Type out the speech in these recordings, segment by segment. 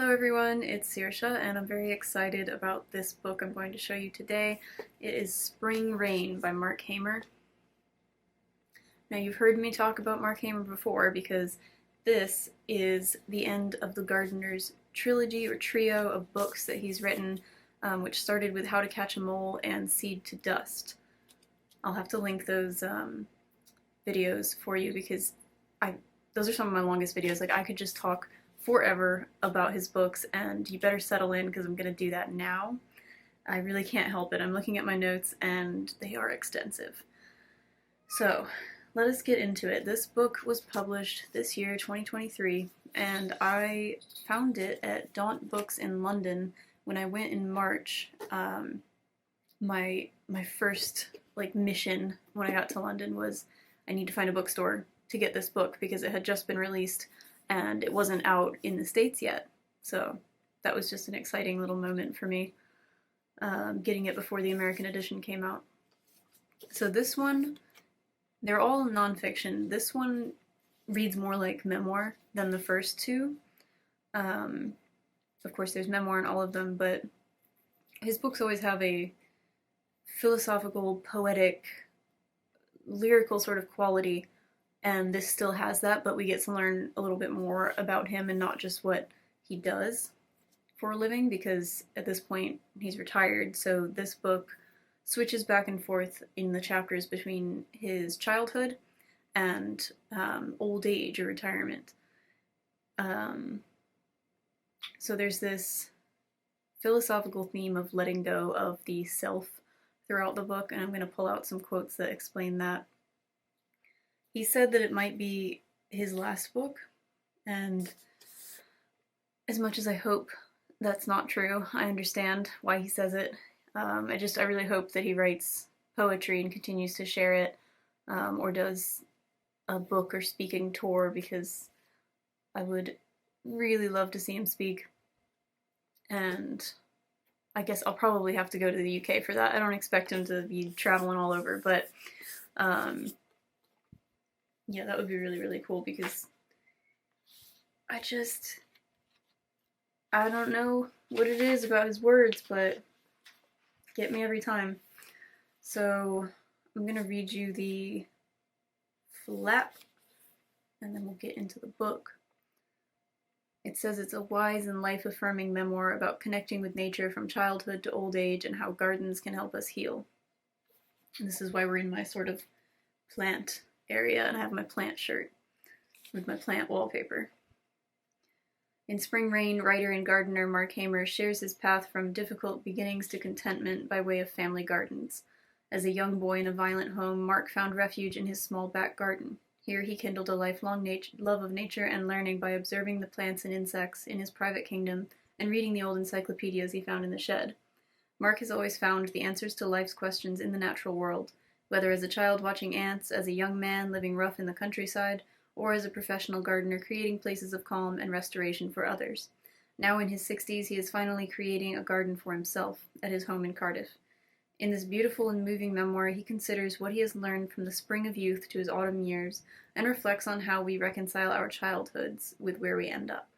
Hello everyone, it's Saoirse and I'm very excited about this book I'm going to show you today. It is Spring Rain by Marc Hamer. Now you've heard me talk about Marc Hamer before because this is the end of the Gardener's trilogy or trio of books that he's written, which started with How to Catch a Mole and Seed to Dust. I'll have to link those videos for you because those are some of my longest videos. Like, I could just talk forever about his books, and you better settle in because I'm going to do that now. I really can't help it. I'm looking at my notes and they are extensive. So let us get into it. This book was published this year, 2023, and I found it at Daunt Books in London when I went in March. My first mission when I got to London was I need to find a bookstore to get this book because it had just been released and it wasn't out in the States yet. So that was just an exciting little moment for me, getting it before the American edition came out. So this one, they're all nonfiction. This one reads more like memoir than the first two. Of course, there's memoir in all of them, but his books always have a philosophical, poetic, lyrical sort of quality, and this still has that, but we get to learn a little bit more about him and not just what he does for a living, because at this point he's retired. So this book switches back and forth in the chapters between his childhood and old age or retirement. So there's this philosophical theme of letting go of the self throughout the book, and I'm going to pull out some quotes that explain that. He said that it might be his last book, and as much as I hope that's not true, I understand why he says it. I really hope that he writes poetry and continues to share it, or does a book or speaking tour, because I would really love to see him speak. And I guess I'll probably have to go to the UK for that. I don't expect him to be traveling all over, but yeah, that would be really, really cool, because I don't know what it is about his words, but get me every time. So I'm going to read you the flap, and then we'll get into the book. It says it's a wise and life-affirming memoir about connecting with nature from childhood to old age and how gardens can help us heal. And this is why we're in my sort of plant area, and I have my plant shirt with my plant wallpaper. In Spring Rain, writer and gardener Marc Hamer shares his path from difficult beginnings to contentment by way of family gardens. As a young boy in a violent home, Marc found refuge in his small back garden. Here he kindled a lifelong love of nature and learning by observing the plants and insects in his private kingdom and reading the old encyclopedias he found in the shed. Marc has always found the answers to life's questions in the natural world, whether as a child watching ants, as a young man living rough in the countryside, or as a professional gardener creating places of calm and restoration for others. Now in his 60s, he is finally creating a garden for himself at his home in Cardiff. In this beautiful and moving memoir, he considers what he has learned from the spring of youth to his autumn years, and reflects on how we reconcile our childhoods with where we end up.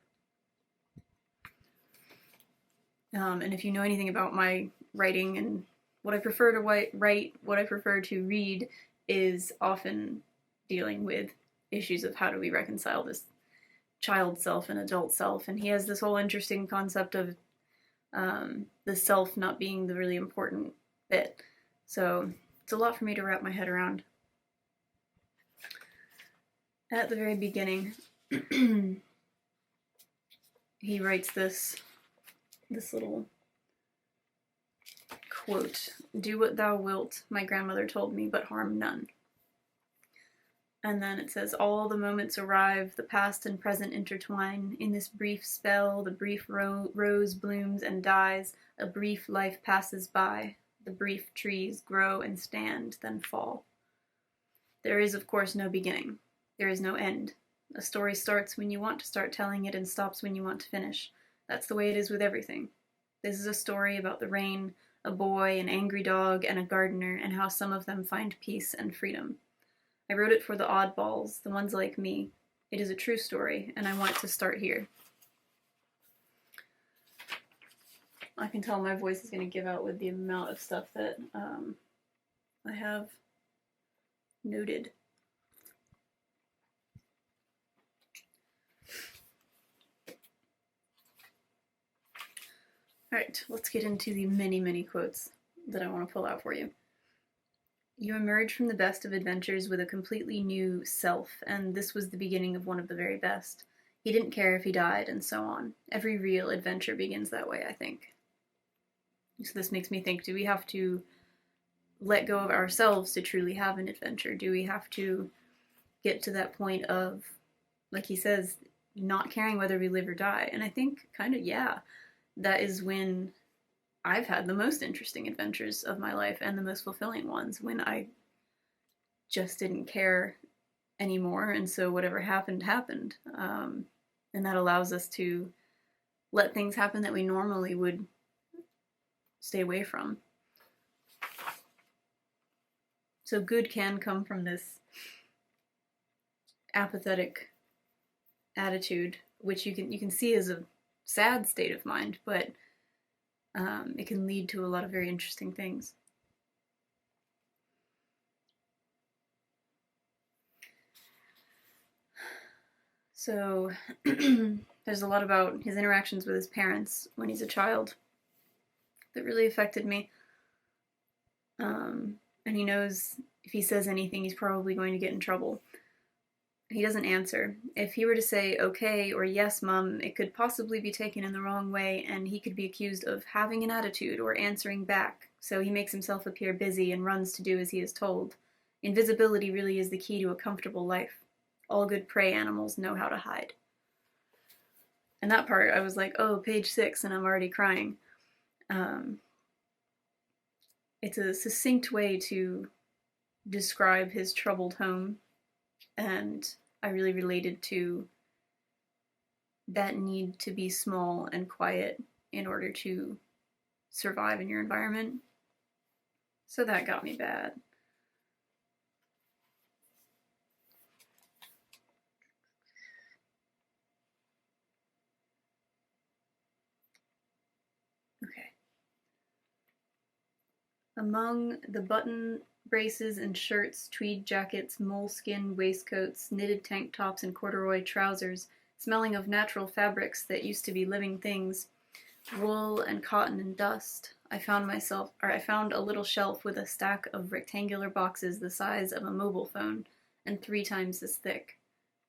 And if you know anything about my writing and what I prefer to write, what I prefer to read is often dealing with issues of how do we reconcile this child self and adult self. And he has this whole interesting concept of the self not being the really important bit. So it's a lot for me to wrap my head around. At the very beginning, he writes this little quote, "Do what thou wilt, my grandmother told me, but harm none." And then it says, "All the moments arrive, the past and present intertwine. In this brief spell, the brief rose blooms and dies, a brief life passes by. The brief trees grow and stand, then fall." There is, of course, no beginning. There is no end. A story starts when you want to start telling it and stops when you want to finish. That's the way it is with everything. This is a story about the rain, a boy, an angry dog, and a gardener, and how some of them find peace and freedom. I wrote it for the oddballs, the ones like me. It is a true story, and I want to start here. I can tell my voice is going to give out with the amount of stuff that I have noted. Alright, let's get into the many, many quotes that I want to pull out for you. You emerge from the best of adventures with a completely new self, and this was the beginning of one of the very best. He didn't care if he died, and so on. Every real adventure begins that way, I think. So this makes me think, do we have to let go of ourselves to truly have an adventure? Do we have to get to that point of, like he says, not caring whether we live or die? And I think kind of, yeah, that is when I've had the most interesting adventures of my life and the most fulfilling ones, when I just didn't care anymore, and so whatever happened, happened. And that allows us to let things happen that we normally would stay away from. So good can come from this apathetic attitude, which you can see as a sad state of mind, but it can lead to a lot of very interesting things. So there's a lot about his interactions with his parents when he's a child that really affected me. And he knows if he says anything, he's probably going to get in trouble. He doesn't answer. If he were to say, okay, or yes, Mum, it could possibly be taken in the wrong way, and he could be accused of having an attitude or answering back. So he makes himself appear busy and runs to do as he is told. Invisibility really is the key to a comfortable life. All good prey animals know how to hide. And that part, I was like, oh, page 6, and I'm already crying. It's a succinct way to describe his troubled home, and I really related to that need to be small and quiet in order to survive in your environment. So that got me bad. Okay. Among the button braces and shirts, tweed jackets, moleskin waistcoats, knitted tank tops, and corduroy trousers, smelling of natural fabrics that used to be living things, wool and cotton and dust, I found a little shelf with a stack of rectangular boxes the size of a mobile phone and 3 times as thick.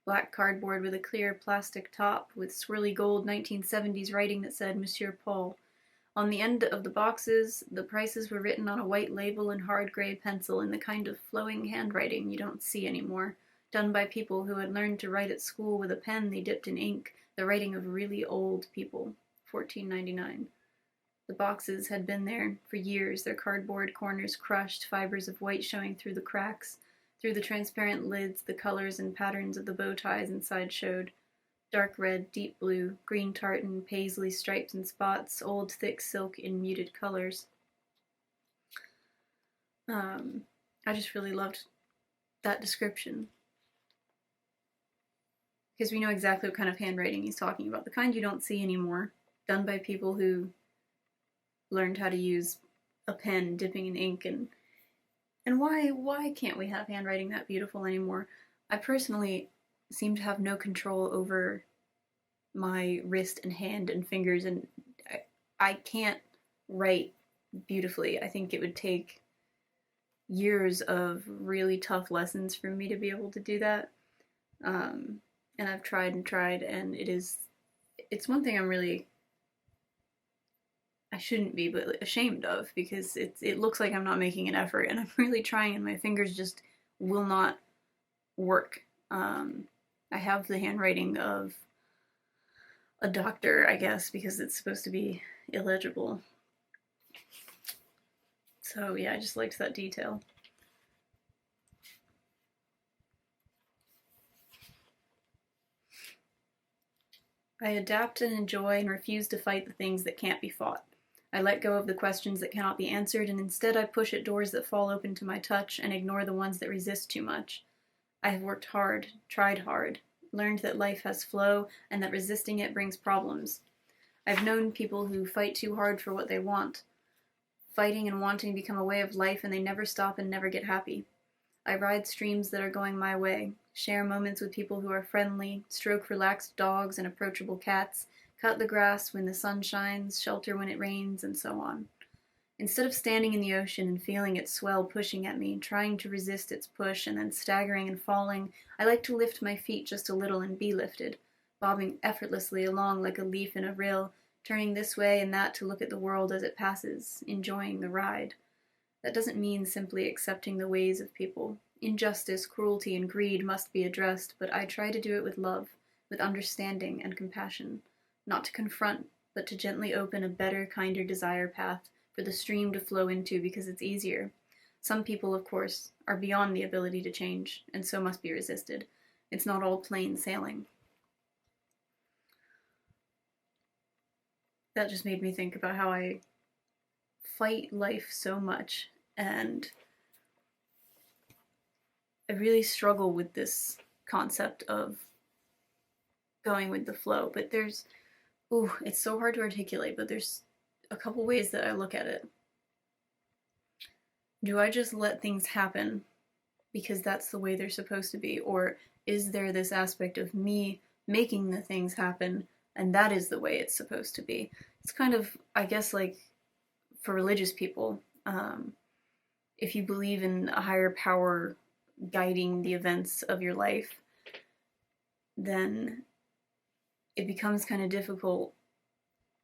Black cardboard with a clear plastic top with swirly gold 1970s writing that said Monsieur Paul. On the end of the boxes, the prices were written on a white label in hard gray pencil in the kind of flowing handwriting you don't see anymore, done by people who had learned to write at school with a pen they dipped in ink, the writing of really old people. $14.99. The boxes had been there for years, their cardboard corners crushed, fibers of white showing through the cracks. Through the transparent lids, the colors and patterns of the bow ties inside showed. Dark red, deep blue, green tartan, paisley stripes and spots, old thick silk in muted colors. I just really loved that description, because we know exactly what kind of handwriting he's talking about, the kind you don't see anymore, done by people who learned how to use a pen dipping in ink. And why can't we have handwriting that beautiful anymore? I personally seem to have no control over my wrist and hand and fingers, and I can't write beautifully. I think it would take years of really tough lessons for me to be able to do that. And I've tried and tried, and it's one thing I shouldn't be, but ashamed of, because it looks like I'm not making an effort, and I'm really trying, and my fingers just will not work. I have the handwriting of a doctor, I guess, because it's supposed to be illegible. So yeah, I just liked that detail. I adapt and enjoy and refuse to fight the things that can't be fought. I let go of the questions that cannot be answered, and instead I push at doors that fall open to my touch and ignore the ones that resist too much. I have worked hard, tried hard, learned that life has flow and that resisting it brings problems. I've known people who fight too hard for what they want. Fighting and wanting become a way of life, and they never stop and never get happy. I ride streams that are going my way, share moments with people who are friendly, stroke relaxed dogs and approachable cats, cut the grass when the sun shines, shelter when it rains, and so on. Instead of standing in the ocean and feeling its swell pushing at me, trying to resist its push and then staggering and falling, I like to lift my feet just a little and be lifted, bobbing effortlessly along like a leaf in a rill, turning this way and that to look at the world as it passes, enjoying the ride. That doesn't mean simply accepting the ways of people. Injustice, cruelty, and greed must be addressed, but I try to do it with love, with understanding and compassion. Not to confront, but to gently open a better, kinder desire path for the stream to flow into because it's easier. Some people, of course, are beyond the ability to change, and so must be resisted. It's not all plain sailing. That just made me think about how I fight life so much, and I really struggle with this concept of going with the flow. But it's so hard to articulate, but there's a couple ways that I look at it. Do I just let things happen because that's the way they're supposed to be? Or is there this aspect of me making the things happen and that is the way it's supposed to be? It's kind of, I guess, like for religious people, if you believe in a higher power guiding the events of your life, then it becomes kind of difficult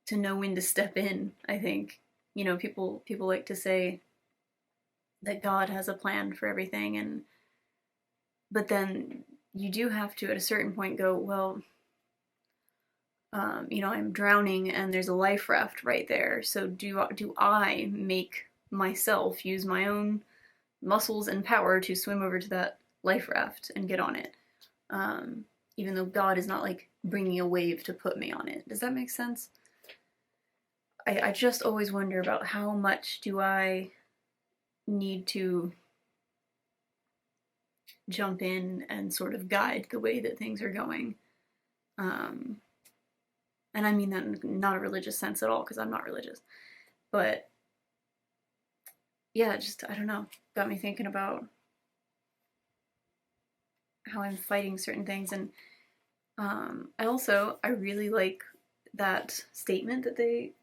to know when to step in, I think. You know, people like to say that God has a plan for everything, but then you do have to at a certain point go, well, I'm drowning and there's a life raft right there. So do I make myself use my own muscles and power to swim over to that life raft and get on it? Even though God is not like bringing a wave to put me on it. Does that make sense? I just always wonder about how much do I need to jump in and sort of guide the way that things are going. And I mean that in not a religious sense at all, because I'm not religious. But yeah, just, I don't know, got me thinking about how I'm fighting certain things. And I really like that statement that they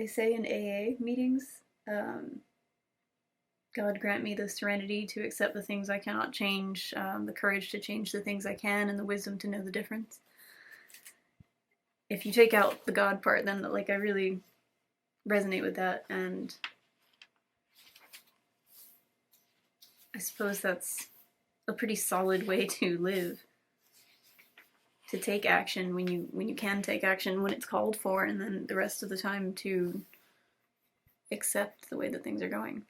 say in AA meetings. God grant me the serenity to accept the things I cannot change, the courage to change the things I can, and the wisdom to know the difference. If you take out the God part, then I really resonate with that, and I suppose that's a pretty solid way to live. To take action when you can take action when it's called for, and then the rest of the time to accept the way that things are going.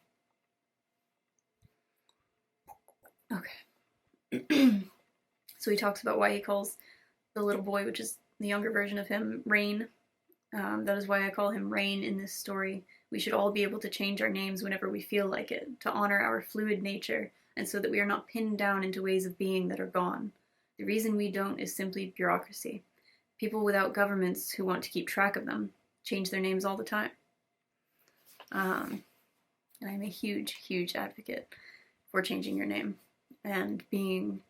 Okay. So he talks about why he calls the little boy, which is the younger version of him, Rain. That is why I call him Rain in this story. We should all be able to change our names whenever we feel like it, to honor our fluid nature, and so that we are not pinned down into ways of being that are gone. The reason we don't is simply bureaucracy. People without governments who want to keep track of them change their names all the time. I'm a huge, huge advocate for changing your name and being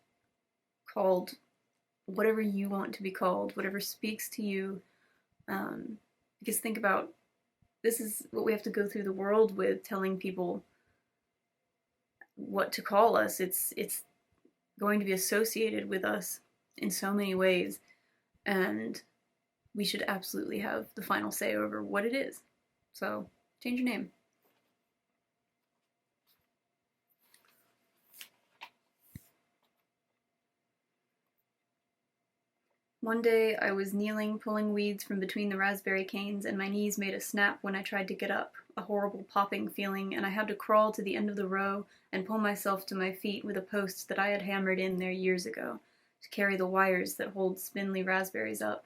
called whatever you want to be called, whatever speaks to you. Because think about, this is what we have to go through the world with, telling people what to call us. It's going to be associated with us in so many ways, and we should absolutely have the final say over what it is. So, change your name. One day I was kneeling, pulling weeds from between the raspberry canes, and my knees made a snap when I tried to get up, a horrible popping feeling, and I had to crawl to the end of the row and pull myself to my feet with a post that I had hammered in there years ago, to carry the wires that hold spindly raspberries up.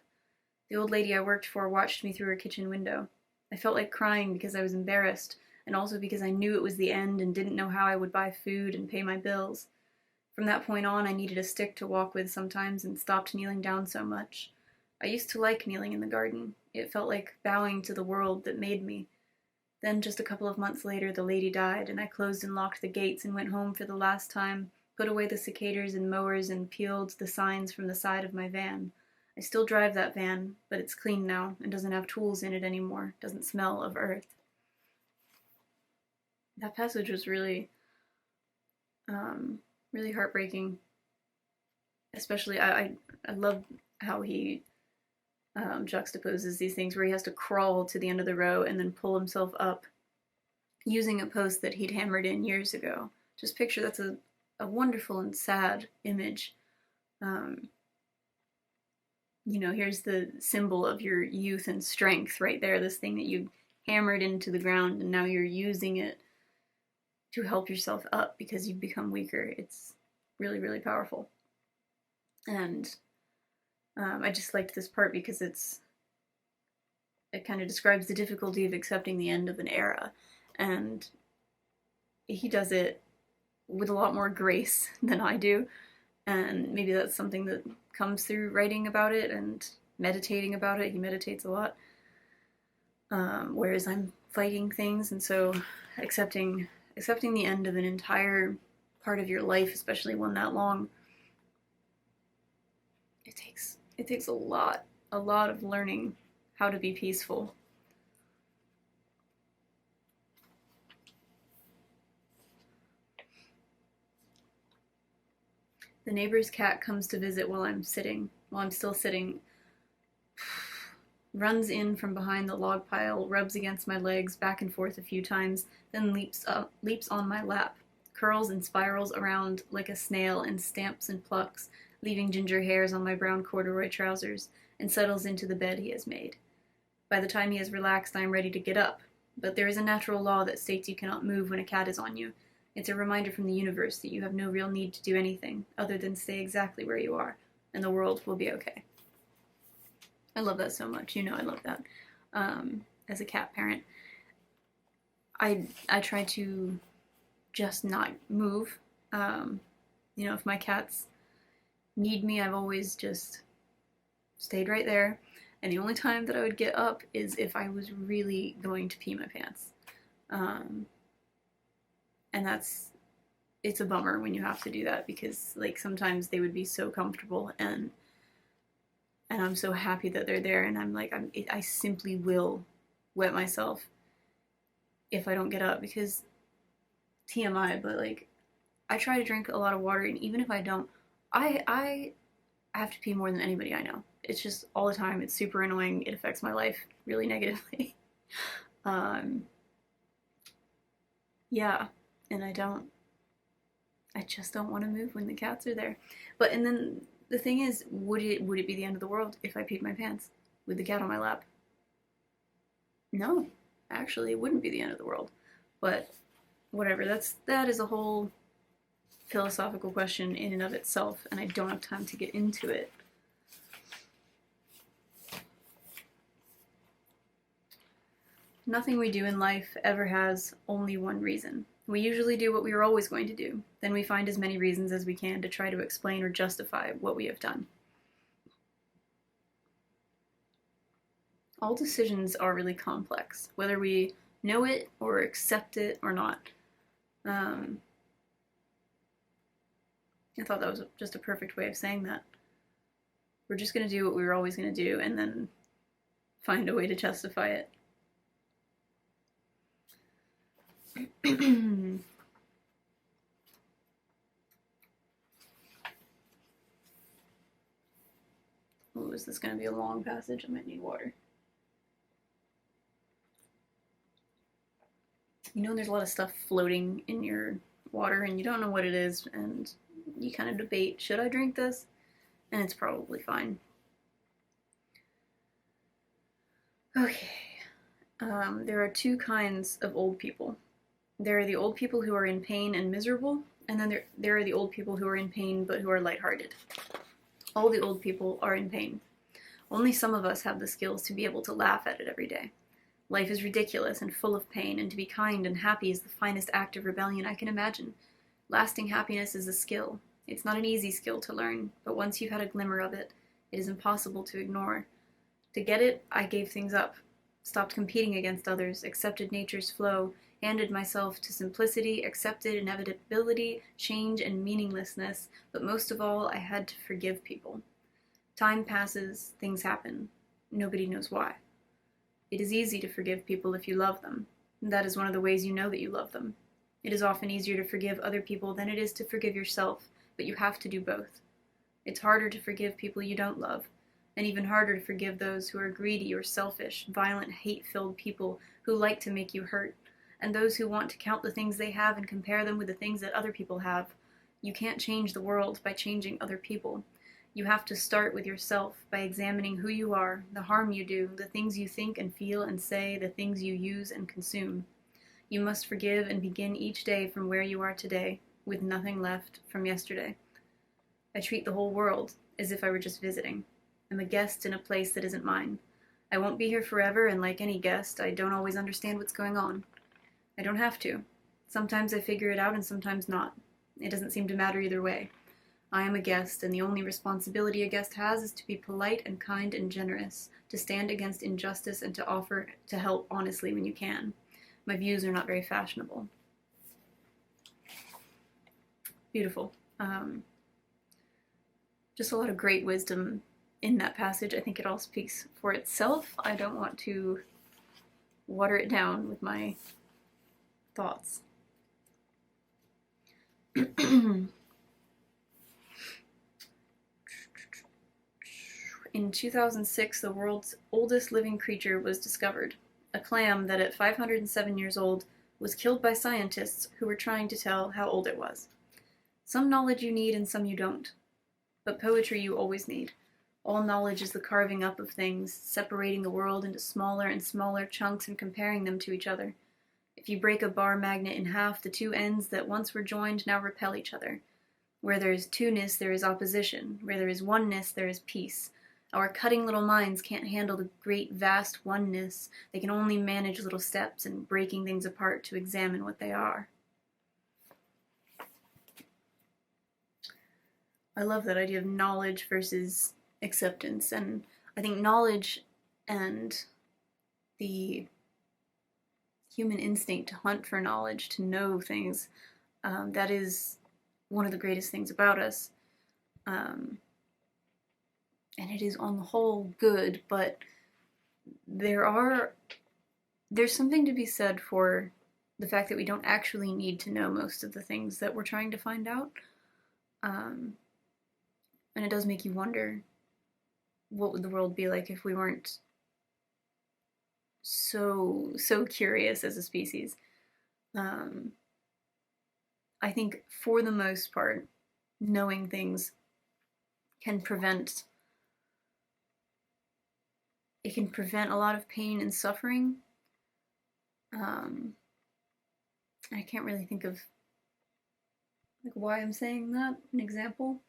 The old lady I worked for watched me through her kitchen window. I felt like crying because I was embarrassed, and also because I knew it was the end and didn't know how I would buy food and pay my bills. From that point on, I needed a stick to walk with sometimes and stopped kneeling down so much. I used to like kneeling in the garden. It felt like bowing to the world that made me. Then, just a couple of months later, the lady died, and I closed and locked the gates and went home for the last time, put away the cicadas and mowers, and peeled the signs from the side of my van. I still drive that van, but it's clean now and doesn't have tools in it anymore, doesn't smell of earth. That passage was really, really heartbreaking. Especially, I love how he juxtaposes these things where he has to crawl to the end of the row and then pull himself up using a post that he'd hammered in years ago. Just picture that's a wonderful and sad image. You know, here's the symbol of your youth and strength right there, this thing that you hammered into the ground, and now you're using it to help yourself up because you've become weaker. It's really, really powerful. And I just liked this part because it kind of describes the difficulty of accepting the end of an era. And he does it with a lot more grace than I do. And maybe that's something that comes through writing about it and meditating about it. He meditates a lot. Whereas I'm fighting things, and so accepting the end of an entire part of your life, especially one that long, it takes a lot of learning how to be peaceful. The neighbor's cat comes to visit while I'm still sitting, runs in from behind the log pile, rubs against my legs back and forth a few times, then leaps on my lap, curls and spirals around like a snail and stamps and plucks, leaving ginger hairs on my brown corduroy trousers, and settles into the bed he has made. By the time he has relaxed, I am ready to get up, but there is a natural law that states you cannot move when a cat is on you. It's a reminder from the universe that you have no real need to do anything other than stay exactly where you are, and the world will be okay. I love that so much. You know I love that. As a cat parent, I try to just not move. You know, if my cats need me, I've always just stayed right there. And the only time that I would get up is if I was really going to pee my pants. And it's a bummer when you have to do that because, like, sometimes they would be so comfortable and I'm so happy that they're there, and I'm like, I simply will wet myself if I don't get up because TMI, but like, I try to drink a lot of water, and even if I don't, I have to pee more than anybody I know. It's just all the time. It's super annoying. It affects my life really negatively. Yeah, and I just don't want to move when the cats are there. And then the thing is, would it be the end of the world if I peed my pants with the cat on my lap? No, actually, it wouldn't be the end of the world. But whatever, that is a whole philosophical question in and of itself, and I don't have time to get into it. Nothing we do in life ever has only one reason. We usually do what we were always going to do. Then we find as many reasons as we can to try to explain or justify what we have done. All decisions are really complex, whether we know it or accept it or not. I thought that was just a perfect way of saying that. We're just going to do what we were always going to do and then find a way to justify it. Oh, is this going to be a long passage? I might need water. You know, there's a lot of stuff floating in your water and you don't know what it is, and you kind of debate, should I drink this? And it's probably fine. Okay. There are two kinds of old people. There are the old people who are in pain and miserable, and then there are the old people who are in pain but who are lighthearted. All the old people are in pain. Only some of us have the skills to be able to laugh at it every day. Life is ridiculous and full of pain, and to be kind and happy is the finest act of rebellion I can imagine. Lasting happiness is a skill. It's not an easy skill to learn, but once you've had a glimmer of it, it is impossible to ignore. To get it, I gave things up, stopped competing against others, accepted nature's flow, handed myself to simplicity, accepted inevitability, change, and meaninglessness, but most of all, I had to forgive people. Time passes, things happen. Nobody knows why. It is easy to forgive people if you love them. That is one of the ways you know that you love them. It is often easier to forgive other people than it is to forgive yourself, but you have to do both. It's harder to forgive people you don't love, and even harder to forgive those who are greedy or selfish, violent, hate-filled people who like to make you hurt, and those who want to count the things they have and compare them with the things that other people have. You can't change the world by changing other people. You have to start with yourself by examining who you are, the harm you do, the things you think and feel and say, the things you use and consume. You must forgive and begin each day from where you are today, with nothing left from yesterday. I treat the whole world as if I were just visiting. I'm a guest in a place that isn't mine. I won't be here forever, and like any guest, I don't always understand what's going on. I don't have to. Sometimes I figure it out and sometimes not. It doesn't seem to matter either way. I am a guest, and the only responsibility a guest has is to be polite and kind and generous, to stand against injustice and to offer to help honestly when you can. My views are not very fashionable. Beautiful. Just a lot of great wisdom in that passage. I think it all speaks for itself. I don't want to water it down with my thoughts. In 2006, the world's oldest living creature was discovered, a clam that at 507 years old was killed by scientists who were trying to tell how old it was. Some knowledge you need and some you don't, but poetry you always need. All knowledge is the carving up of things, separating the world into smaller and smaller chunks and comparing them to each other. If you break a bar magnet in half, the two ends that once were joined now repel each other. Where there is two-ness, there is opposition. Where there is oneness, there is peace. Our cutting little minds can't handle the great vast oneness. They can only manage little steps and breaking things apart to examine what they are. I love that idea of knowledge versus acceptance, and I think knowledge and the human instinct to hunt for knowledge, to know things, that is one of the greatest things about us. And it is on the whole good, but there's something to be said for the fact that we don't actually need to know most of the things that we're trying to find out. And it does make you wonder, what would the world be like if we weren't so curious as a species? I think for the most part, knowing things can prevent a lot of pain and suffering. I can't really think of why I'm saying that, an example.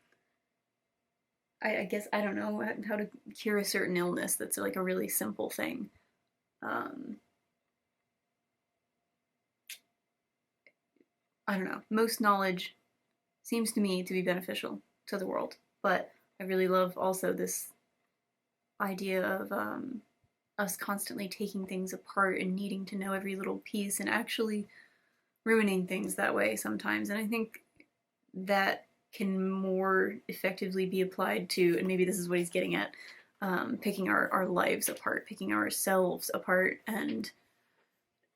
I guess I don't know how to cure a certain illness that's like a really simple thing. I don't know. Most knowledge seems to me to be beneficial to the world, but I really love also this idea of us constantly taking things apart and needing to know every little piece and actually ruining things that way sometimes. And I think that can more effectively be applied to, and maybe this is what he's getting at, picking our lives apart, picking ourselves apart, and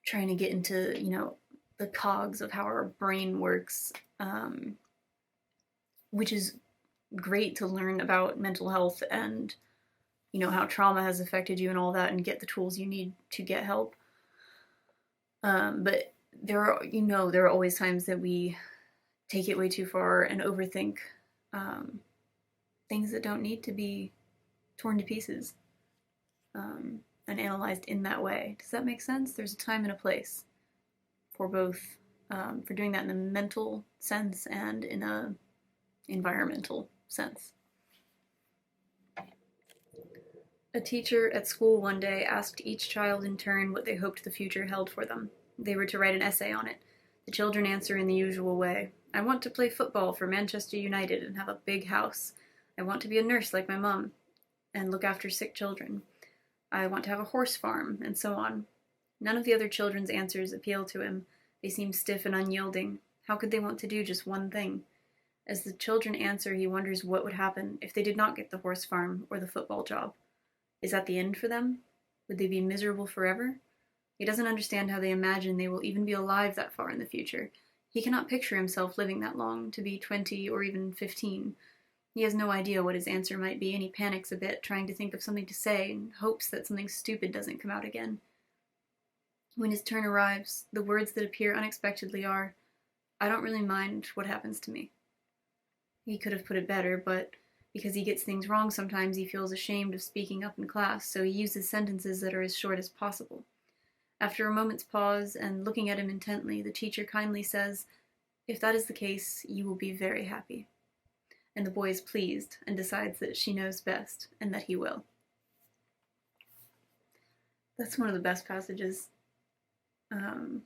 trying to get into, the cogs of how our brain works, which is great to learn about mental health and, how trauma has affected you and all that, and get the tools you need to get help. But there are always times that we take it way too far and overthink things that don't need to be torn to pieces and analyzed in that way. Does that make sense? There's a time and a place for both, for doing that in a mental sense and in a environmental sense. A teacher at school one day asked each child in turn what they hoped the future held for them. They were to write an essay on it. The children answer in the usual way. I want to play football for Manchester United and have a big house. I want to be a nurse like my mom and look after sick children. I want to have a horse farm, and so on. None of the other children's answers appeal to him. They seem stiff and unyielding. How could they want to do just one thing? As the children answer, he wonders what would happen if they did not get the horse farm or the football job. Is that the end for them? Would they be miserable forever? He doesn't understand how they imagine they will even be alive that far in the future. He cannot picture himself living that long, to be 20 or even 15. He has no idea what his answer might be, and he panics a bit, trying to think of something to say, and hopes that something stupid doesn't come out again. When his turn arrives, the words that appear unexpectedly are, "I don't really mind what happens to me." He could have put it better, but because he gets things wrong sometimes, he feels ashamed of speaking up in class, so he uses sentences that are as short as possible. After a moment's pause and looking at him intently, the teacher kindly says, "If that is the case, you will be very happy." And the boy is pleased and decides that she knows best and that he will. That's one of the best passages. And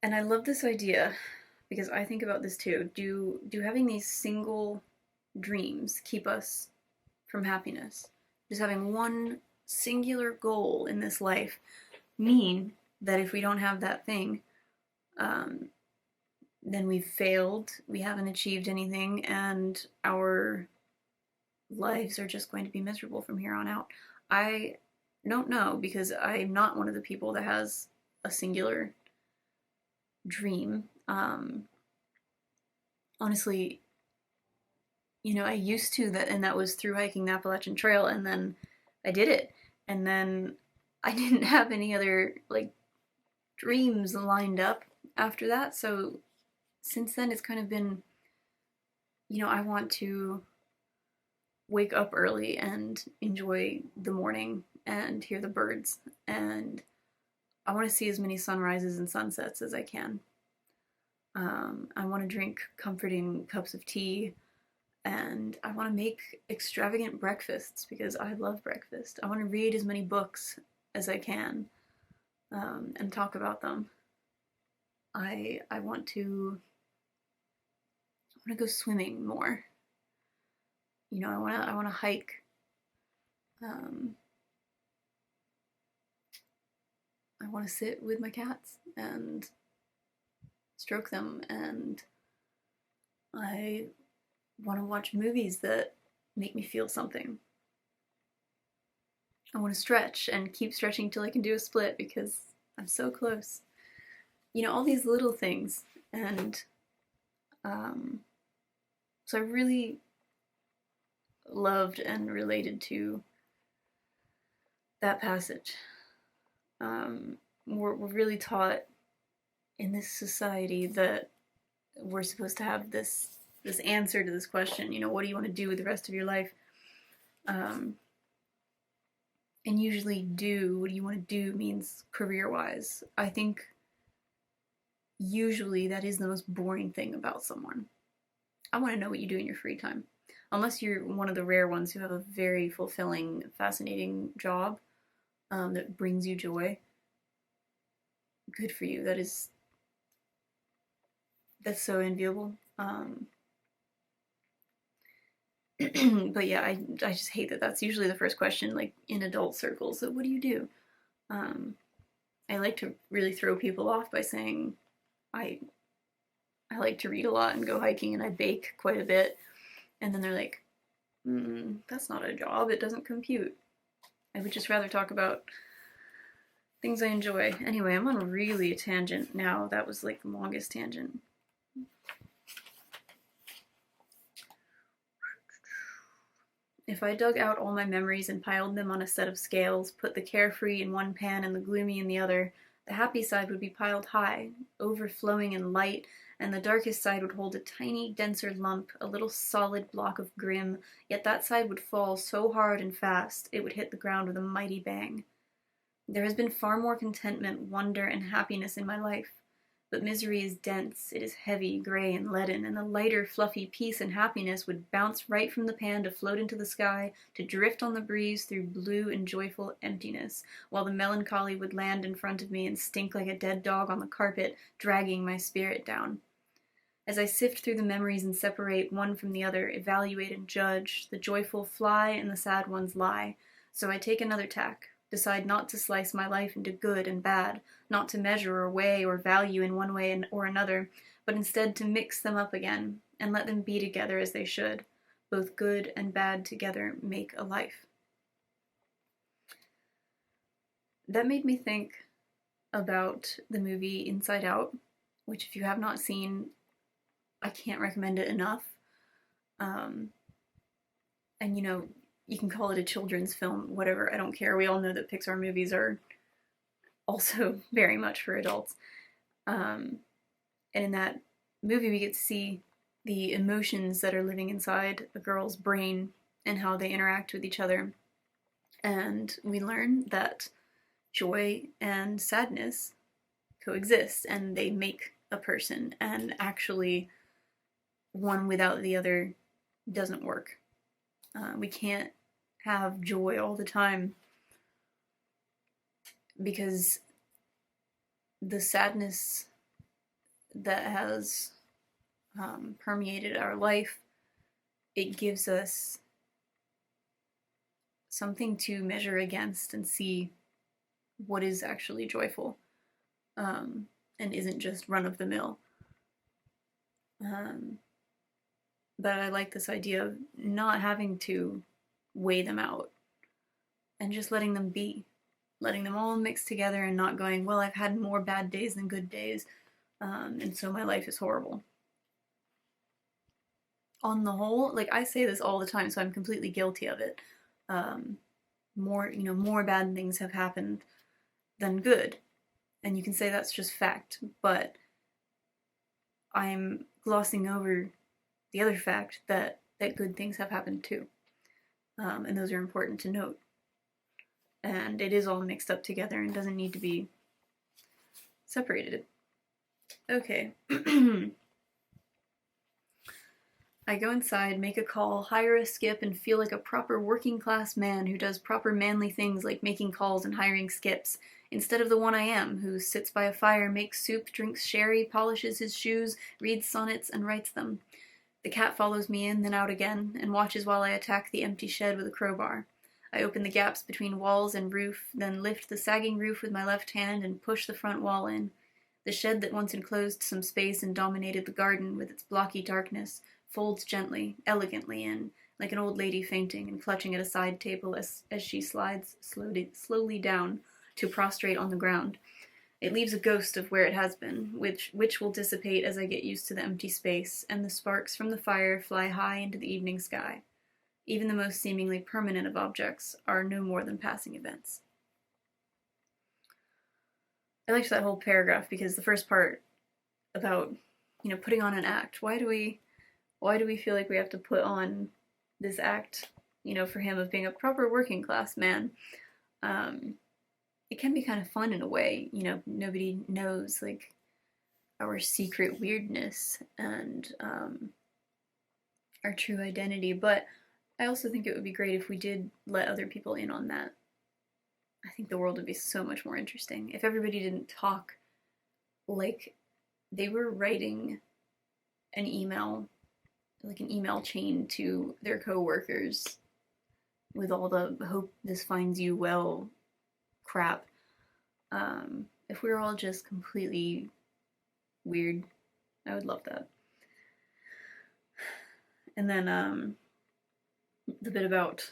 I love this idea because I think about this too. Do having these single dreams keep us from happiness? Does having one singular goal in this life mean that if we don't have that thing, then we've failed, we haven't achieved anything, and our lives are just going to be miserable from here on out? I don't know, because I'm not one of the people that has a singular dream. Honestly, I used to, and that was through hiking the Appalachian Trail, and then I did it, and then I didn't have any other dreams lined up after that. So since then, it's kind of been, I want to wake up early and enjoy the morning and hear the birds, and I want to see as many sunrises and sunsets as I can. I want to drink comforting cups of tea, and I want to make extravagant breakfasts because I love breakfast. I want to read as many books as I can, and talk about them. I want to go swimming more. I want to hike. I want to sit with my cats and stroke them, and I want to watch movies that make me feel something. I want to stretch and keep stretching till I can do a split because I'm so close. All these little things. And so I really loved and related to that passage. We're really taught in this society that we're supposed to have this answer to this question, what do you want to do with the rest of your life? And usually what do you want to do means career-wise. I think usually that is the most boring thing about someone. I want to know what you do in your free time. Unless you're one of the rare ones who have a very fulfilling, fascinating job that brings you joy. Good for you. That's so enviable. But yeah, I just hate that that's usually the first question, in adult circles. So what do you do? I like to really throw people off by saying I like to read a lot and go hiking, and I bake quite a bit. And then they're like, that's not a job. It doesn't compute. I would just rather talk about things I enjoy. Anyway, I'm on really a tangent now. That was the longest tangent. If I dug out all my memories and piled them on a set of scales, put the carefree in one pan and the gloomy in the other, the happy side would be piled high, overflowing and light, and the darkest side would hold a tiny, denser lump, a little solid block of grim, yet that side would fall so hard and fast it would hit the ground with a mighty bang. There has been far more contentment, wonder, and happiness in my life. But misery is dense, it is heavy, gray, and leaden, and the lighter, fluffy peace and happiness would bounce right from the pan to float into the sky, to drift on the breeze through blue and joyful emptiness, while the melancholy would land in front of me and stink like a dead dog on the carpet, dragging my spirit down. As I sift through the memories and separate one from the other, evaluate and judge, the joyful fly and the sad ones lie. So I take another tack, decide not to slice my life into good and bad, not to measure or weigh or value in one way or another, but instead to mix them up again and let them be together as they should. Both good and bad together make a life. That made me think about the movie Inside Out, which if you have not seen, I can't recommend it enough. And you know, you can call it a children's film, whatever, I don't care. We all know that Pixar movies are also very much for adults. And in that movie, we get to see the emotions that are living inside a girl's brain and how they interact with each other. And we learn that joy and sadness coexist and they make a person, and actually one without the other doesn't work. We can't have joy all the time because the sadness that has permeated our life, it gives us something to measure against and see what is actually joyful, and isn't just run-of-the-mill. But I like this idea of not having to weigh them out and just letting them be, letting them all mix together and not going, well, I've had more bad days than good days, and so my life is horrible. On the whole, like, I say this all the time, so I'm completely guilty of it. More bad things have happened than good, and you can say that's just fact, but I'm glossing over the other fact that good things have happened too, and those are important to note. And it is all mixed up together and doesn't need to be separated. Okay. I go inside, make a call, hire a skip, and feel like a proper working class man who does proper manly things like making calls and hiring skips, instead of the one I am, who sits by a fire, makes soup, drinks sherry, polishes his shoes, reads sonnets, and writes them. The cat follows me in, then out again, and watches while I attack the empty shed with a crowbar. I open the gaps between walls and roof, then lift the sagging roof with my left hand and push the front wall in. The shed that once enclosed some space and dominated the garden with its blocky darkness folds gently, elegantly in, like an old lady fainting and clutching at a side table as she slides slowly down to prostrate on the ground. It leaves a ghost of where it has been, which will dissipate as I get used to the empty space, and the sparks from the fire fly high into the evening sky. Even the most seemingly permanent of objects are no more than passing events. I liked that whole paragraph because the first part about, putting on an act. Why do we feel like we have to put on this act, for him of being a proper working class man? It can be kind of fun in a way, nobody knows, like, our secret weirdness and our true identity, but I also think it would be great if we did let other people in on that. I think the world would be so much more interesting if everybody didn't talk like they were writing an email, like an email chain to their coworkers with all the hope this finds you well crap. If we were all just completely weird, I would love that. And then the bit about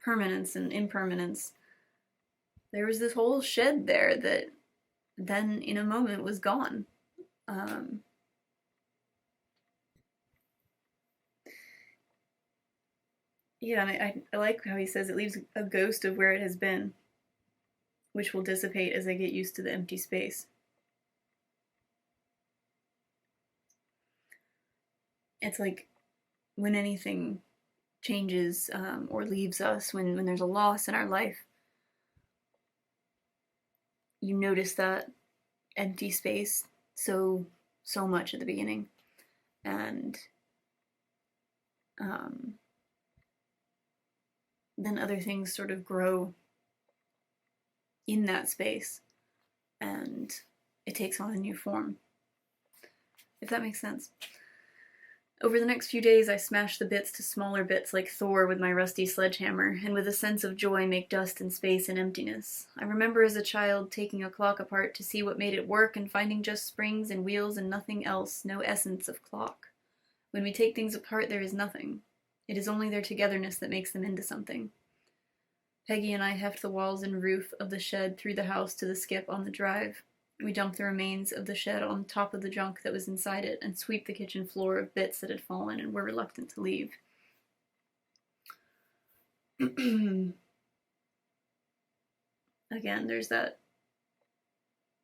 permanence and impermanence. There was this whole shed there that then in a moment was gone. Yeah, and I like how he says it leaves a ghost of where it has been, which will dissipate as I get used to the empty space. It's like when anything changes or leaves us, when there's a loss in our life, you notice that empty space so much at the beginning, and then other things sort of grow in that space, and it takes on a new form. if that makes sense. Over the next few days, I smash the bits to smaller bits like Thor with my rusty sledgehammer, and with a sense of joy make dust and space and emptiness. I remember as a child taking a clock apart to see what made it work and finding just springs and wheels and nothing else, no essence of clock. When we take things apart, there is nothing. It is only their togetherness that makes them into something. Peggy and I heft the walls and roof of the shed through the house to the skip on the drive. We dump the remains of the shed on top of the junk that was inside it and sweep the kitchen floor of bits that had fallen and were reluctant to leave. Again, there's that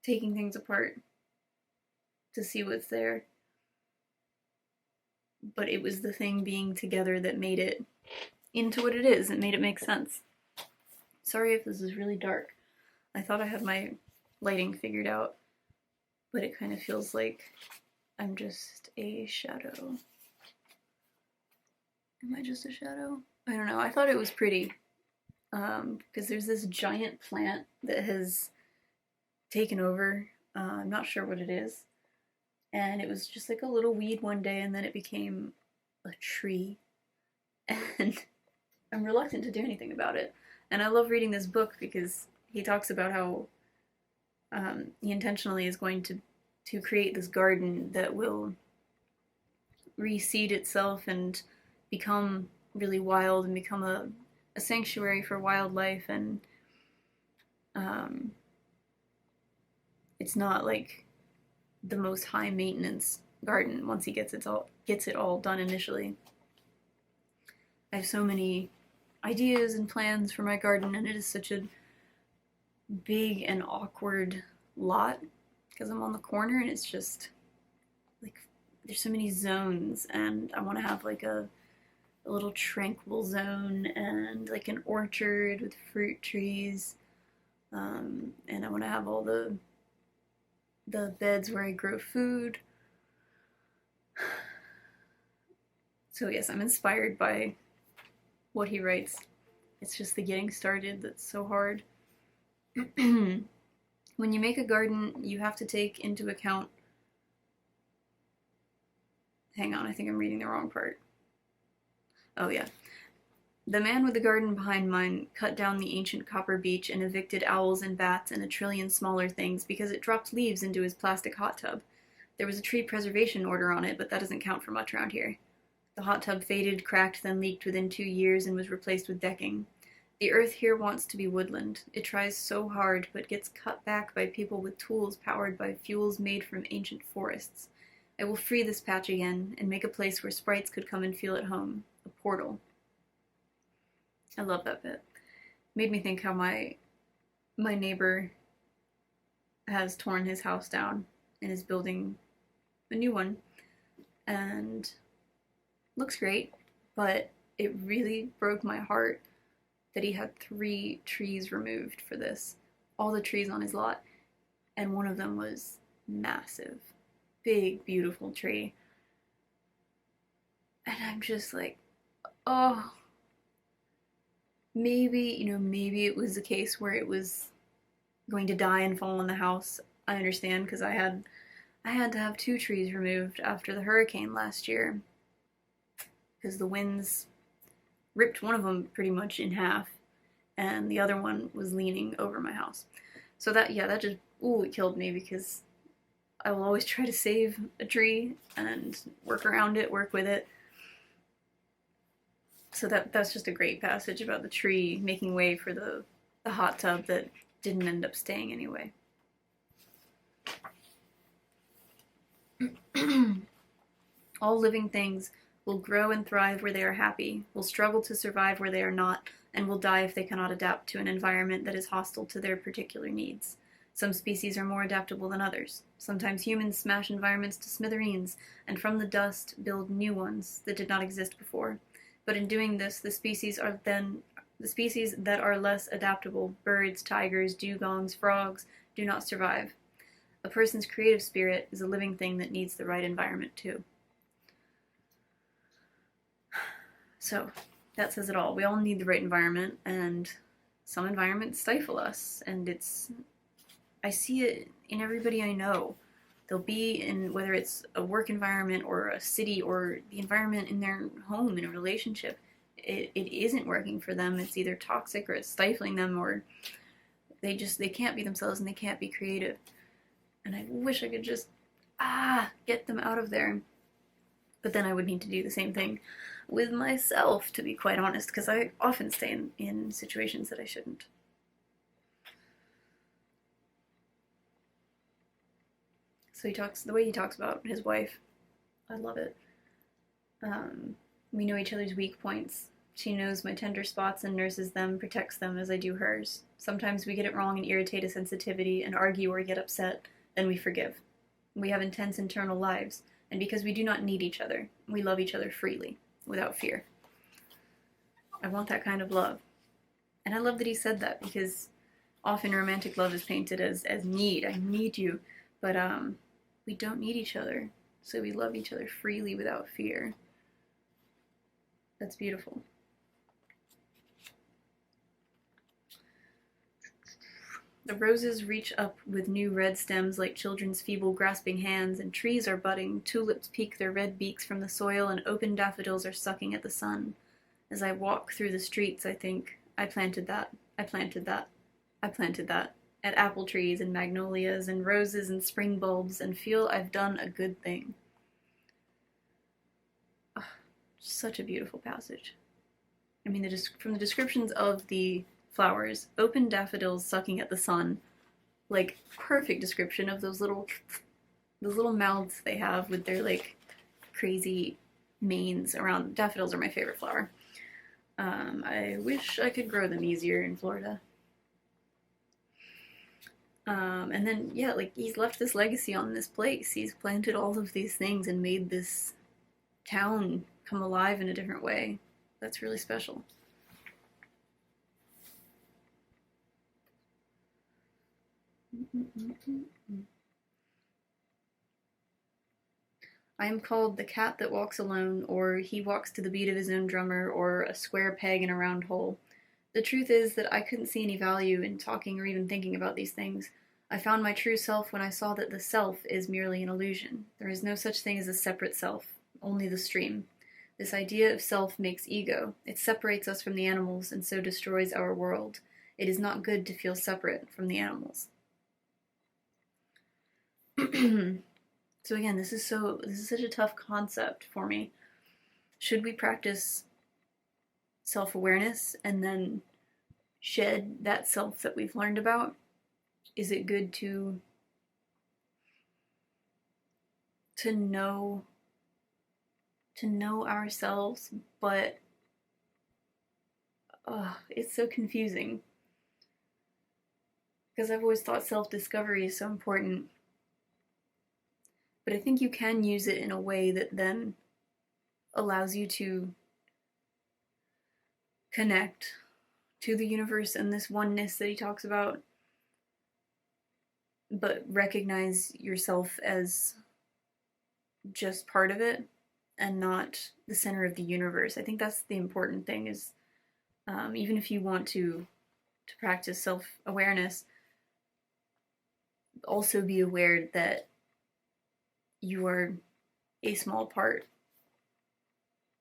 taking things apart to see what's there. But it was the thing being together that made it into what it is. It made it make sense. Sorry if this is really dark. I thought I had my lighting figured out, but it kind of feels like I'm just a shadow. Am I just a shadow? I don't know. I thought it was pretty because there's this giant plant that has taken over. I'm not sure what it is. And it was just like a little weed one day, and then it became a tree. And I'm reluctant to do anything about it. And I love reading this book because he talks about how he intentionally is going to create this garden that will reseed itself and become really wild and become a sanctuary for wildlife. And it's not like the most high maintenance garden once he gets it all done initially. I have so many ideas and plans for my garden, and it is such a big and awkward lot because I'm on the corner and it's just like there's so many zones, and I want to have like a little tranquil zone and like an orchard with fruit trees, and I want to have all the beds where I grow food. So yes, I'm inspired by what he writes. It's just the getting started that's so hard. When you make a garden, you have to take into account... Hang on, I think I'm reading the wrong part. Oh yeah. The man with the garden behind mine cut down the ancient copper beech and evicted owls and bats and a trillion smaller things because it dropped leaves into his plastic hot tub. There was a tree preservation order on it, but that doesn't count for much around here. The hot tub faded, cracked, then leaked within 2 years and was replaced with decking. The earth here wants to be woodland. It tries so hard, but gets cut back by people with tools powered by fuels made from ancient forests. I will free this patch again and make a place where sprites could come and feel at home. A portal. I love that bit. Made me think how my neighbor has torn his house down and is building a new one. And looks great, but it really broke my heart that he had 3 trees removed for this. All the trees on his lot. And one of them was massive. Big, beautiful tree. And I'm just like, oh, maybe it was the case where it was going to die and fall on the house. I understand, because I had to have 2 trees removed after the hurricane last year, because the winds ripped one of them pretty much in half, and the other one was leaning over my house. So that just, it killed me, because I will always try to save a tree and work around it, work with it. So that's just a great passage about the tree making way for the hot tub that didn't end up staying anyway. All living things will grow and thrive where they are happy, will struggle to survive where they are not, and will die if they cannot adapt to an environment that is hostile to their particular needs. Some species are more adaptable than others. Sometimes humans smash environments to smithereens, and from the dust build new ones that did not exist before. But in doing this, the species that are less adaptable, birds, tigers, dugongs, frogs, do not survive. A person's creative spirit is a living thing that needs the right environment too. So, that says it all. We all need the right environment, and some environments stifle us, and I see it in everybody I know. They'll be in, whether it's a work environment or a city or the environment in their home in a relationship, it isn't working for them. It's either toxic or it's stifling them, or they can't be themselves and they can't be creative. And I wish I could just get them out of there. But then I would need to do the same thing with myself, to be quite honest, because I often stay in situations that I shouldn't. So the way he talks about his wife, I love it. We know each other's weak points. She knows my tender spots and nurses them, protects them as I do hers. Sometimes we get it wrong and irritate a sensitivity and argue or get upset, then we forgive. We have intense internal lives, and because we do not need each other, we love each other freely, without fear. I want that kind of love. And I love that he said that, because often romantic love is painted as need. I need you. But we don't need each other, so we love each other freely without fear. That's beautiful. The roses reach up with new red stems like children's feeble grasping hands, and trees are budding, tulips peek their red beaks from the soil, and open daffodils are sucking at the sun. As I walk through the streets, I think, I planted that, I planted that, I planted that, at apple trees and magnolias and roses and spring bulbs, and feel I've done a good thing. Oh, such a beautiful passage. I mean, from the descriptions of the flowers, open daffodils sucking at the sun, like perfect description of those little mouths they have with their like crazy manes around. Daffodils are my favorite flower. I wish I could grow them easier in Florida. And then, yeah, like he's left this legacy on this place. He's planted all of these things and made this town come alive in a different way. That's really special. I am called the cat that walks alone, or he walks to the beat of his own drummer, or a square peg in a round hole. The truth is that I couldn't see any value in talking or even thinking about these things. I found my true self when I saw that the self is merely an illusion. There is no such thing as a separate self, only the stream. This idea of self makes ego. It separates us from the animals and so destroys our world. It is not good to feel separate from the animals. So again, this is such a tough concept for me. Should we practice self-awareness and then shed that self that we've learned about? Is it good to know ourselves, but it's so confusing, because I've always thought self-discovery is so important, but I think you can use it in a way that then allows you to connect to the universe and this oneness that he talks about, but recognize yourself as just part of it and not the center of the universe. I think that's the important thing, is even if you want to practice self-awareness, also be aware that you are a small part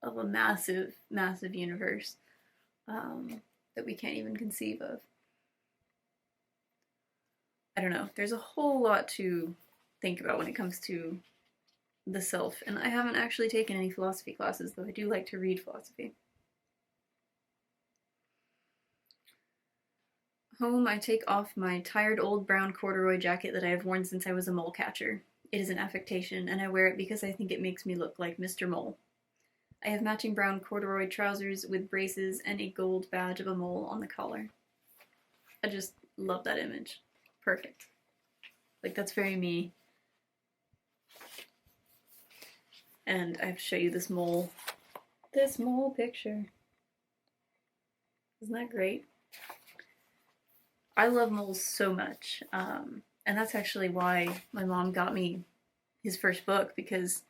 of a massive, massive universe that we can't even conceive of. I don't know. There's a whole lot to think about when it comes to the self, and I haven't actually taken any philosophy classes, though I do like to read philosophy. Home, I take off my tired old brown corduroy jacket that I have worn since I was a mole catcher. It is an affectation, and I wear it because I think it makes me look like Mr. Mole. I have matching brown corduroy trousers with braces and a gold badge of a mole on the collar. I just love that image. Perfect. Like, that's very me. And I have to show you this mole picture. Isn't that great? I love moles so much. And that's actually why my mom got me his first book, because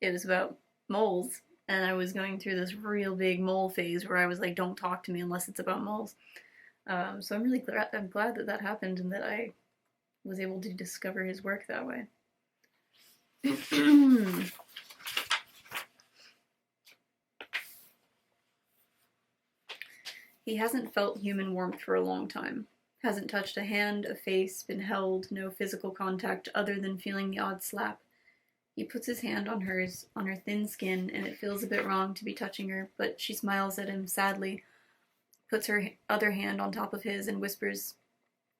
it was about moles, and I was going through this real big mole phase where I was like, don't talk to me unless it's about moles. So I'm really glad that happened, and that I was able to discover his work that way. He hasn't felt human warmth for a long time. Hasn't touched a hand, a face, been held, no physical contact other than feeling the odd slap. He puts his hand on hers, on her thin skin, and it feels a bit wrong to be touching her, but she smiles at him sadly, puts her other hand on top of his, and whispers,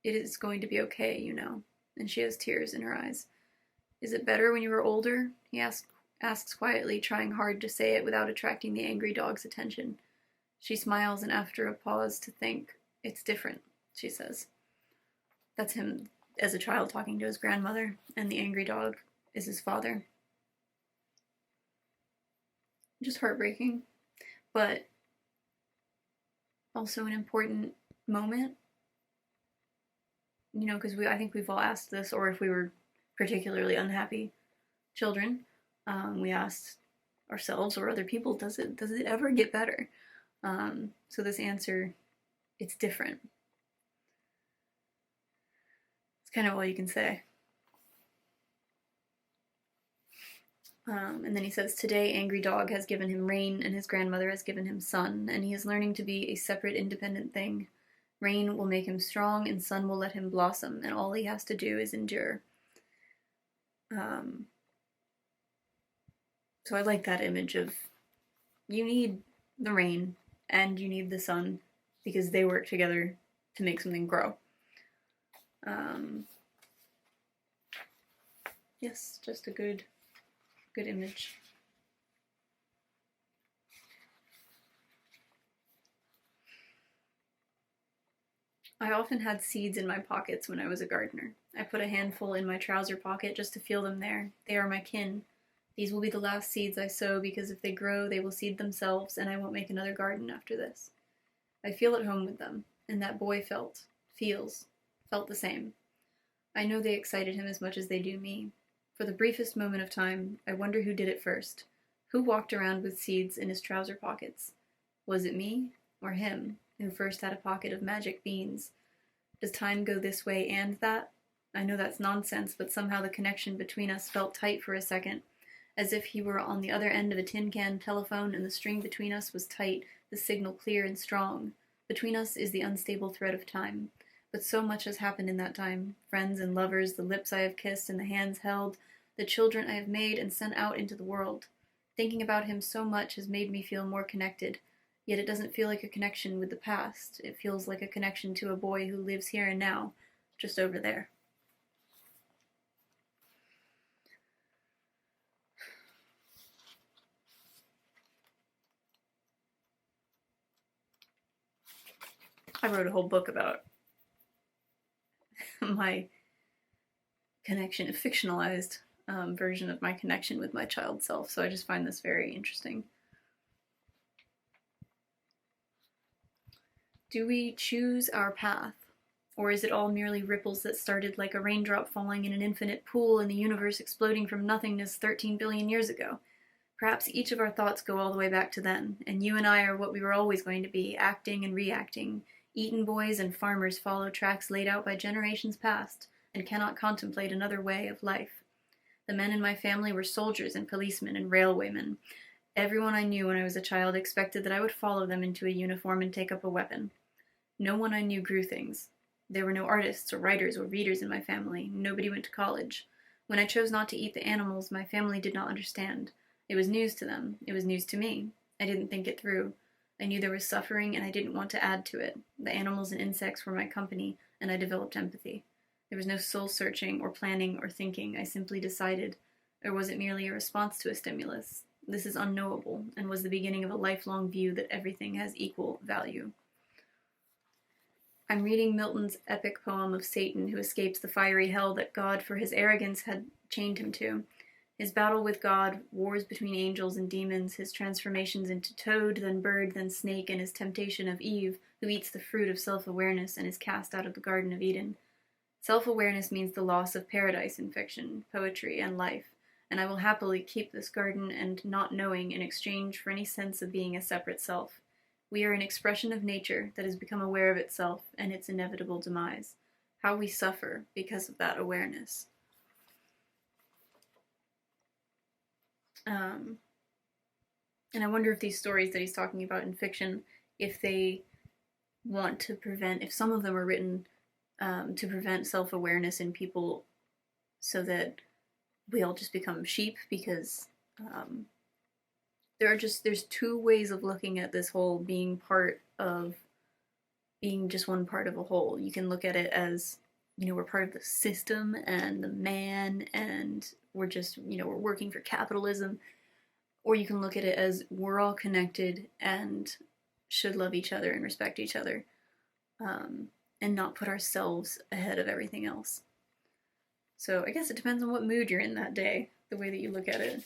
"It is going to be okay, you know." And she has tears in her eyes. "Is it better when you were older?" He asks quietly, trying hard to say it without attracting the angry dog's attention. She smiles, and after a pause to think, "It's different," she says. That's him as a child talking to his grandmother, and the angry dog is his father. Just heartbreaking, but also an important moment. You know, because I think we've all asked this, or if we were particularly unhappy children, we asked ourselves or other people, does it ever get better? So this answer, it's different. It's kind of all you can say. And then he says, "Today, Angry Dog has given him rain, and his grandmother has given him sun, and he is learning to be a separate, independent thing. Rain will make him strong, and sun will let him blossom, and all he has to do is endure." So I like that image of, you need the rain and you need the sun because they work together to make something grow. Yes, just a good image. I often had seeds in my pockets when I was a gardener. I put a handful in my trouser pocket just to feel them there. They are my kin. These will be the last seeds I sow because if they grow, they will seed themselves, and I won't make another garden after this. I feel at home with them, and that boy felt the same. I know they excited him as much as they do me. For the briefest moment of time, I wonder who did it first. Who walked around with seeds in his trouser pockets? Was it me or him who first had a pocket of magic beans? Does time go this way and that? I know that's nonsense, but somehow the connection between us felt tight for a second, as if he were on the other end of a tin can telephone and the string between us was tight, the signal clear and strong. Between us is the unstable thread of time. But so much has happened in that time. Friends and lovers, the lips I have kissed and the hands held, the children I have made and sent out into the world. Thinking about him so much has made me feel more connected. Yet it doesn't feel like a connection with the past. It feels like a connection to a boy who lives here and now, just over there. I wrote a whole book about my connection, a fictionalized version of my connection with my child self, so I just find this very interesting. Do we choose our path? Or is it all merely ripples that started like a raindrop falling in an infinite pool in the universe exploding from nothingness 13 billion years ago? Perhaps each of our thoughts go all the way back to then, and you and I are what we were always going to be, acting and reacting. Eaton boys and farmers follow tracks laid out by generations past, and cannot contemplate another way of life. The men in my family were soldiers and policemen and railwaymen. Everyone I knew when I was a child expected that I would follow them into a uniform and take up a weapon. No one I knew grew things. There were no artists or writers or readers in my family. Nobody went to college. When I chose not to eat the animals, my family did not understand. It was news to them. It was news to me. I didn't think it through. I knew there was suffering, and I didn't want to add to it. The animals and insects were my company, and I developed empathy. There was no soul-searching or planning or thinking. I simply decided. Or was it merely a response to a stimulus? This is unknowable, and was the beginning of a lifelong view that everything has equal value. I'm reading Milton's epic poem of Satan, who escapes the fiery hell that God, for his arrogance, had chained him to. His battle with God, wars between angels and demons, his transformations into toad, then bird, then snake, and his temptation of Eve, who eats the fruit of self-awareness and is cast out of the Garden of Eden. Self-awareness means the loss of paradise in fiction, poetry, and life, and I will happily keep this garden and not knowing in exchange for any sense of being a separate self. We are an expression of nature that has become aware of itself and its inevitable demise. how we suffer because of that awareness. And I wonder if these stories that he's talking about in fiction, if they want to prevent, if some of them are written to prevent self-awareness in people so that we all just become sheep, because there's two ways of looking at this whole being just one part of a whole. You can look at it as, we're part of the system and the man, and we're just, we're working for capitalism. Or you can look at it as we're all connected and should love each other and respect each other, and not put ourselves ahead of everything else. So I guess it depends on what mood you're in that day, the way that you look at it.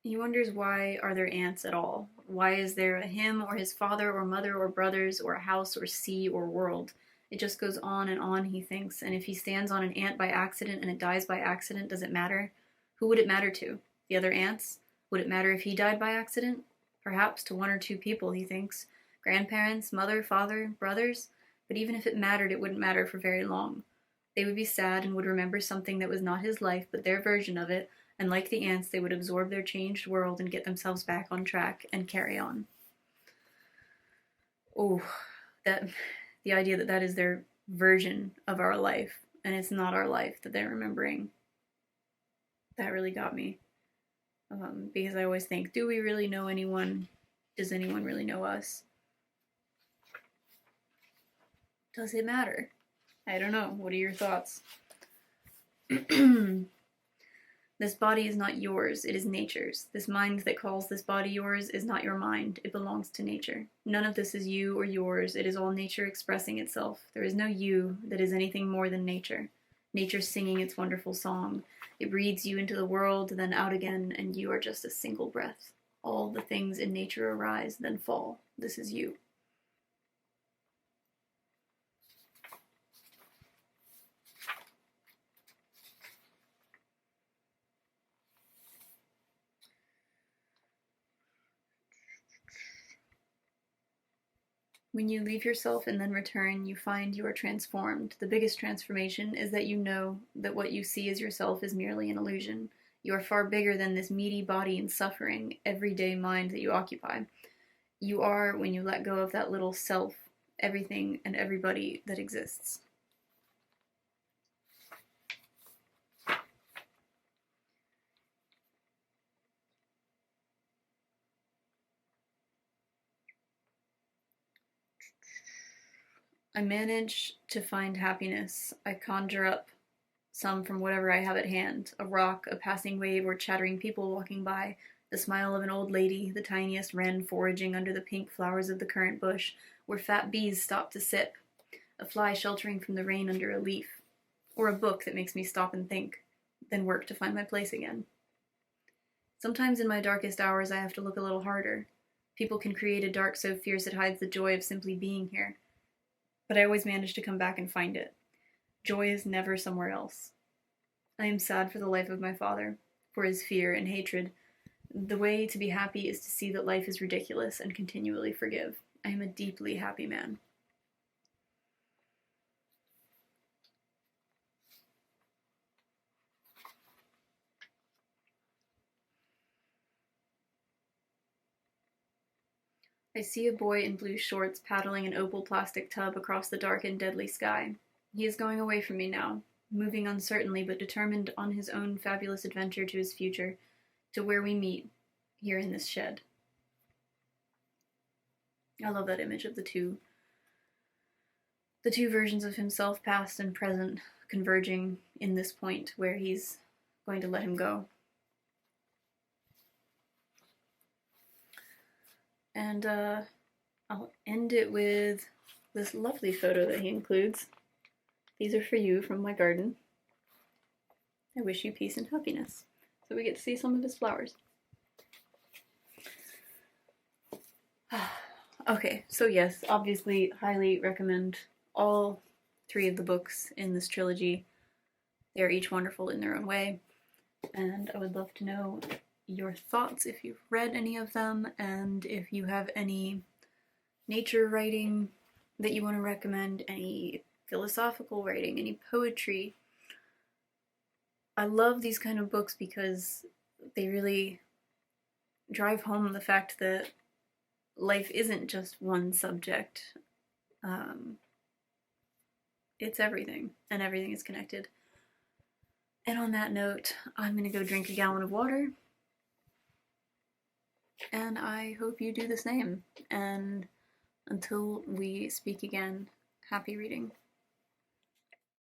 He wonders, why are there ants at all? Why is there a him or his father or mother or brothers or a house or sea or world? It just goes on, he thinks, and if he stands on an ant by accident and it dies by accident, does it matter? Who would it matter to? The other ants? Would it matter if he died by accident? Perhaps to one or two people, he thinks. Grandparents, mother, father, brothers? But even if it mattered, it wouldn't matter for very long. They would be sad and would remember something that was not his life, but their version of it, and like the ants, they would absorb their changed world and get themselves back on track and carry on. Oh, the idea that that is their version of our life, and it's not our life that they're remembering, that really got me. Because I always think, do we really know anyone? Does anyone really know us? Does it matter? I don't know. What are your thoughts? This body is not yours, it is nature's. This mind that calls this body yours is not your mind, it belongs to nature. None of this is you or yours, it is all nature expressing itself. There is no you that is anything more than nature. Nature singing its wonderful song. It breathes you into the world, then out again, and you are just a single breath. All the things in nature arise, then fall. This is you. When you leave yourself and then return, you find you are transformed. The biggest transformation is that you know that what you see as yourself is merely an illusion. You are far bigger than this meaty body and suffering, everyday mind that you occupy. You are, when you let go of that little self, everything and everybody that exists. I manage to find happiness. I conjure up some from whatever I have at hand, a rock, a passing wave, or chattering people walking by, the smile of an old lady, the tiniest wren foraging under the pink flowers of the currant bush, where fat bees stop to sip, a fly sheltering from the rain under a leaf, or a book that makes me stop and think, then work to find my place again. Sometimes in my darkest hours I have to look a little harder. People can create a dark so fierce it hides the joy of simply being here. But I always manage to come back and find it. Joy is never somewhere else. I am sad for the life of my father, for his fear and hatred. The way to be happy is to see that life is ridiculous and continually forgive. I am a deeply happy man. I see a boy in blue shorts paddling an opal plastic tub across the dark and deadly sky. He is going away from me now, moving uncertainly but determined on his own fabulous adventure to his future, to where we meet, here in this shed. I love that image of the two versions of himself, past and present, converging in this point where he's going to let him go. And I'll end it with this lovely photo that he includes. These are for you from my garden. I wish you peace and happiness. So we get to see some of his flowers. Okay, so yes, obviously highly recommend all 3 of the books in this trilogy. They are each wonderful in their own way, and I would love to know your thoughts if you've read any of them, and if you have any nature writing that you want to recommend, any philosophical writing, any poetry. I love these kind of books because they really drive home the fact that life isn't just one subject. It's everything, and everything is connected. And on that note, I'm gonna go drink a gallon of water, and I hope you do the same. And until we speak again, happy reading.